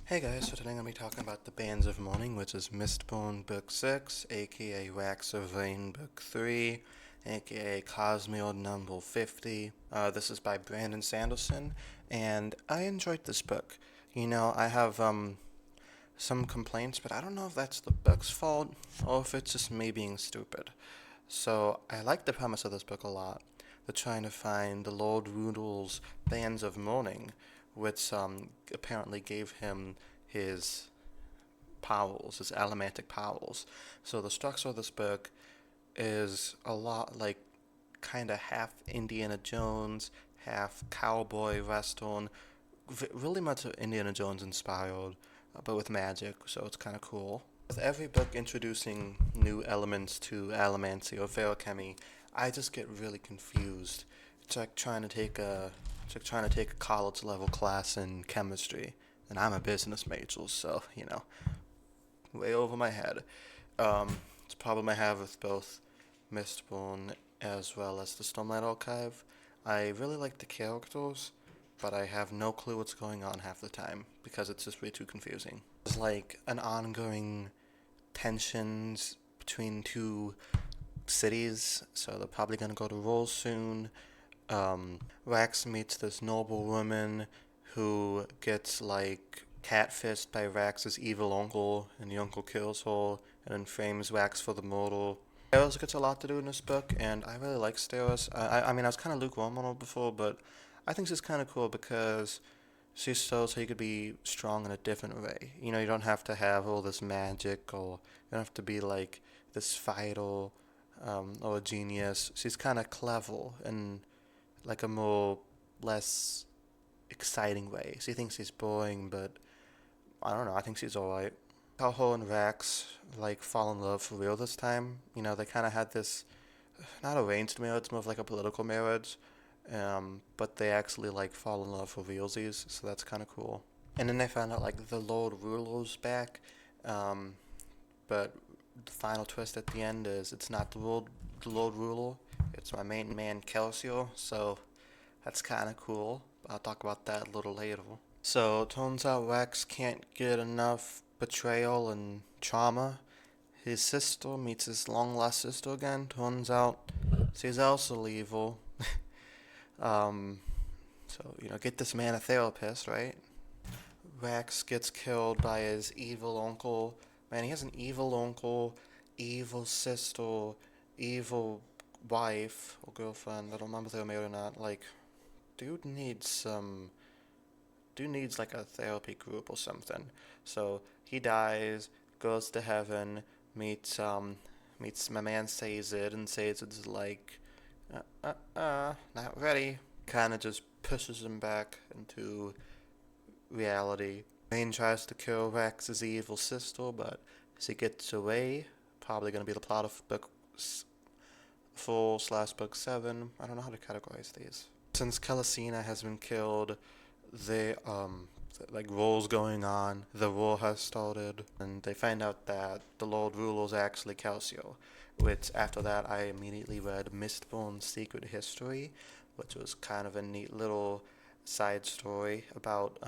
Hey guys, so today I'm going to be talking about the Bands of Mourning, which is Mistborn Book 6, aka Wax of Rain Book 3, aka Cosmere number 50. This is by Brandon Sanderson, and I enjoyed this book. I have some complaints, but I don't know if that's the book's fault or if it's just me being stupid. So I like the premise of this book a lot. They're trying to find the Lord Rudol's Bands of Mourning, which apparently gave him his powers, his allomantic powers. So the structure of this book is a lot like kind of half Indiana Jones, half cowboy western, really much Indiana Jones inspired, but with magic, so it's kind of cool. With every book introducing new elements to allomancy or ferochemy, I just get really confused. It's like trying to take a college level class in chemistry, and I'm a business major, so way over my head. It's a problem I have with both Mistborn as well as the Stormlight Archive. I really like the characters, but I have no clue what's going on half the time because it's just way too confusing. There's like an ongoing tensions between two cities, so they're probably gonna go to war soon. Wax meets this noble woman who gets like catfished by Wax's evil uncle, and the uncle kills her and then frames Wax for the murder. Steros gets a lot to do in this book, and I really like Steros. I mean, I was kind of lukewarm on her before, but I think she's kind of cool because she shows how you could be strong in a different way. You don't have to have all this magic, or you don't have to be like this fighter or a genius. She's kind of clever in like a more less exciting way. She thinks she's boring, but I don't know. I think she's alright. How her and Rax like fall in love for real this time. They kind of had this not arranged marriage, more of like a political marriage, but they actually like fall in love for realsies, so that's kind of cool. And then they found out like the Lord Ruler's back, um, but the final twist at the end is it's not the Lord Ruler, it's my main man Kelsier, so that's kind of cool. I'll talk about that a little later. So it turns out Rex can't get enough betrayal and trauma. His sister meets his long lost sister again. Turns out she's also evil. um, so get this man a therapist, right? Rex gets killed by his evil uncle. Man, he has an evil uncle, evil sister, evil wife or girlfriend. I don't remember if they were married or not. Like, dude needs some. Dude needs like a therapy group or something. So he dies, goes to heaven, meets my man Sazed, and Sazed's like, not ready. Kind of just pushes him back into reality. Rain tries to kill Rex's evil sister, but as he gets away, probably gonna be the plot of book 4/book 7. I don't know how to categorize these. Since Calasina has been killed, they like war's going on. The war has started, and they find out that the Lord Ruler is actually Calcio. Which after that, I immediately read Mistborn's Secret History, which was kind of a neat little side story about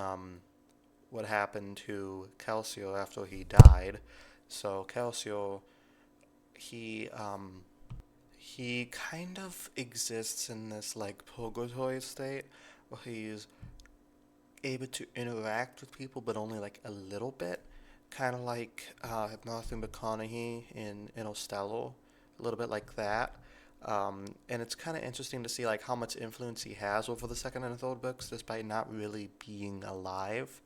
what happened to Calcio after he died. So Calcio, he he kind of exists in this like purgatory state where he's able to interact with people, but only like a little bit, kind of like Matthew McConaughey in Interstellar, a little bit like that. And it's kind of interesting to see like how much influence he has over the second and third books, despite not really being alive.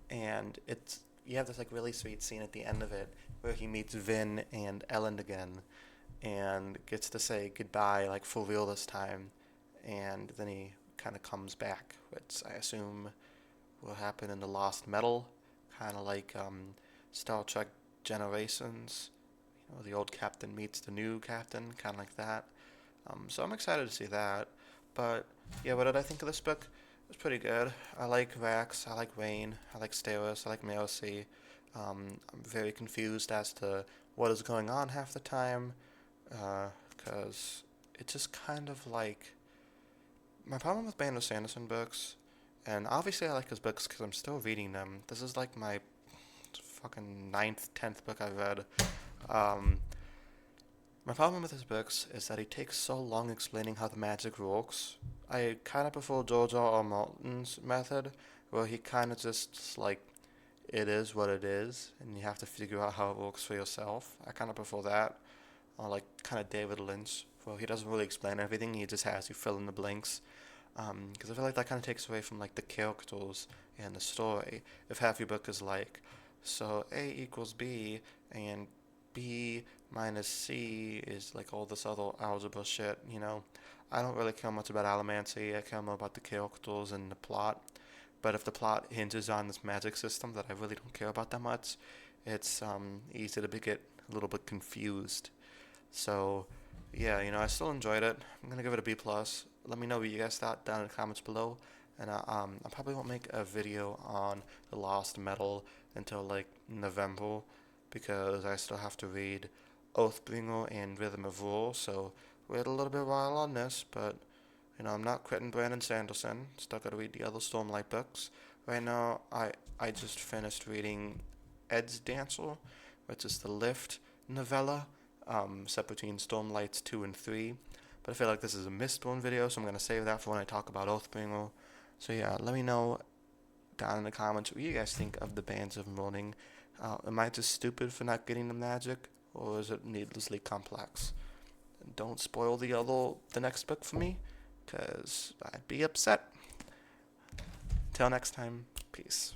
And it's you have this like really sweet scene at the end of it where he meets Vin and Ellen again, and gets to say goodbye like for real this time, and then he kind of comes back, which I assume will happen in the Lost Metal, kind of like Star Trek Generations. The old captain meets the new captain, kind of like that. So I'm excited to see that. But yeah, what did I think of this book? It was pretty good. I like Rax, I like Rain, I like Steros, I like Mercy. I'm very confused as to what is going on half the time, because it's just kind of like my problem with Brandon Sanderson books And obviously I like his books because I'm still reading them. This is like my fucking ninth, 10th book I've read. Um, my problem with his books is that he takes so long explaining how the magic works. I kind of prefer George R. R. Martin's method, where he kind of just like it is what it is, and you have to figure out how it works for yourself. I kind of prefer that, or like kind of David Lynch, where he doesn't really explain everything; he just has you fill in the blanks. Because I feel like that kind of takes away from like the characters and the story. If half your book is like, so A equals B, and B minus C is like all this other algebra shit, you know. I don't really care much about Allomancy. I care more about the characters and the plot. But if the plot hinges on this magic system that I really don't care about that much, it's easy to get a little bit confused. So, yeah, I still enjoyed it. I'm gonna give it a B plus. Let me know what you guys thought down in the comments below, and I probably won't make a video on the Lost Metal until like November because I still have to read Oathbringer and Rhythm of War. So wait a little bit while on this, but I'm not quitting Brandon Sanderson. Still gotta read the other Stormlight books. Right now, I just finished reading Ed's Dancer, which is the Lift novella, set between Stormlights 2 and 3. But I feel like this is a Mistborn video, so I'm gonna save that for when I talk about Oathbringer. So yeah, let me know down in the comments what you guys think of the Bands of Mourning. Am I just stupid for not getting the magic, or is it needlessly complex? Don't spoil the next book for me, because I'd be upset. Till next time, peace.